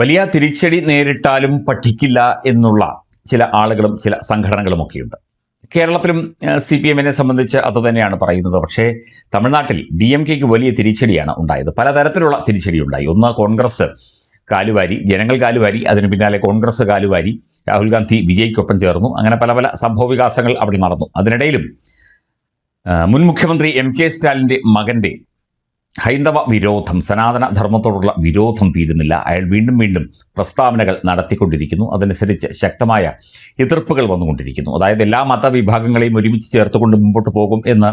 വലിയ തിരിച്ചടി നേരിട്ടാലും പഠിക്കില്ല എന്നുള്ള ചില ആളുകളും ചില സംഘടനകളുമൊക്കെയുണ്ട്. കേരളത്തിലും CPM-നെ സംബന്ധിച്ച് അതുതന്നെയാണ് പറയുന്നത്. പക്ഷേ തമിഴ്നാട്ടിൽ DMK-ക്ക് വലിയ തിരിച്ചടിയാണ് ഉണ്ടായത്. പലതരത്തിലുള്ള തിരിച്ചടി ഉണ്ടായി. ഒന്ന്, കോൺഗ്രസ് കാലുവാരി, ജനങ്ങൾ കാലുവാരി, അതിന് പിന്നാലെ കോൺഗ്രസ് കാലുവാരി, രാഹുൽ ഗാന്ധി വിജയ്ക്കൊപ്പം ചേർന്നു. അങ്ങനെ പല പല സംഭവവികാസങ്ങൾ അവിടെ നടന്നു. അതിനിടയിലും മുൻ മുഖ്യമന്ത്രി MK സ്റ്റാലിൻ്റെ മകൻ്റെ ഹൈന്ദവ വിരോധം, സനാതന ധർമ്മത്തോടുള്ള വിരോധം തീരുന്നില്ല. അയാൾ വീണ്ടും വീണ്ടും പ്രസ്താവനകൾ നടത്തിക്കൊണ്ടിരിക്കുന്നു. അതനുസരിച്ച് ശക്തമായ എതിർപ്പുകൾ വന്നുകൊണ്ടിരിക്കുന്നു. അതായത് എല്ലാ മതവിഭാഗങ്ങളെയും ഒരുമിച്ച് ചേർത്തുകൊണ്ട് മുമ്പോട്ട് പോകും എന്ന്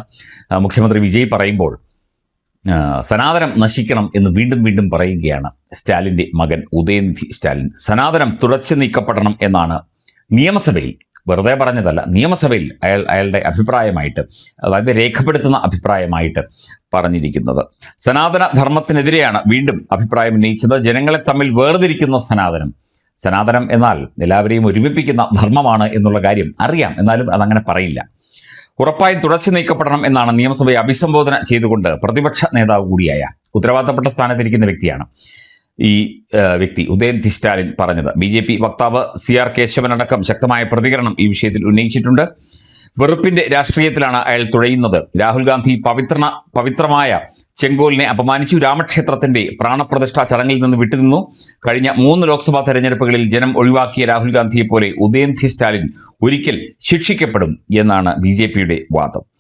മുഖ്യമന്ത്രി വിജയ് പറയുമ്പോൾ സനാതനം നശിക്കണം എന്ന് വീണ്ടും വീണ്ടും പറയുകയാണ് സ്റ്റാലിൻ്റെ മകൻ ഉദയനിധി സ്റ്റാലിൻ. സനാതനം തുടച്ചു നീക്കപ്പെടണം എന്നാണ് നിയമസഭയിൽ, വെറുതെ പറഞ്ഞതല്ല, നിയമസഭയിൽ അയാളുടെ അഭിപ്രായമായിട്ട്, അതായത് രേഖപ്പെടുത്തുന്ന അഭിപ്രായമായിട്ട് പറഞ്ഞിരിക്കുന്നത്. സനാതന ധർമ്മത്തിനെതിരെയാണ് വീണ്ടും അഭിപ്രായം ഉന്നയിച്ചത്. ജനങ്ങളെ തമ്മിൽ വേർതിരിക്കുന്ന സനാതനം എന്നാൽ എല്ലാവരെയും ഒരുമിപ്പിക്കുന്ന ധർമ്മമാണ് എന്നുള്ള കാര്യം അറിയാം. എന്നാലും അതങ്ങനെ പറയില്ല. ഉറപ്പായും തുടച്ചു നീക്കപ്പെടണം എന്നാണ് നിയമസഭയെ അഭിസംബോധന ചെയ്തുകൊണ്ട് പ്രതിപക്ഷ നേതാവ് കൂടിയായ ഉത്തരവാദിത്തപ്പെട്ട സ്ഥാനത്തിരിക്കുന്ന വ്യക്തിയാണ് ഈ വ്യക്തി ഉദയനിധി സ്റ്റാലിൻ പറഞ്ഞത്. BJP വക്താവ് CR കേശവനടക്കം ശക്തമായ പ്രതികരണം ഈ വിഷയത്തിൽ ഉന്നയിച്ചിട്ടുണ്ട്. വെറുപ്പിന്റെ രാഷ്ട്രീയത്തിലാണ് അയാൾ തുഴയുന്നത്. രാഹുൽ ഗാന്ധി പവിത്രമായ ചെങ്കോലിനെ അപമാനിച്ചു. രാമക്ഷേത്രത്തിന്റെ പ്രാണപ്രതിഷ്ഠാ ചടങ്ങിൽ നിന്ന് വിട്ടുനിന്നു. കഴിഞ്ഞ 3 ലോക്സഭാ തെരഞ്ഞെടുപ്പുകളിൽ ജനം ഒഴിവാക്കിയ രാഹുൽ ഗാന്ധിയെ പോലെ ഉദയനിധി സ്റ്റാലിൻ ഒരിക്കൽ ശിക്ഷിക്കപ്പെടും എന്നാണ് BJP-യുടെ വാദം.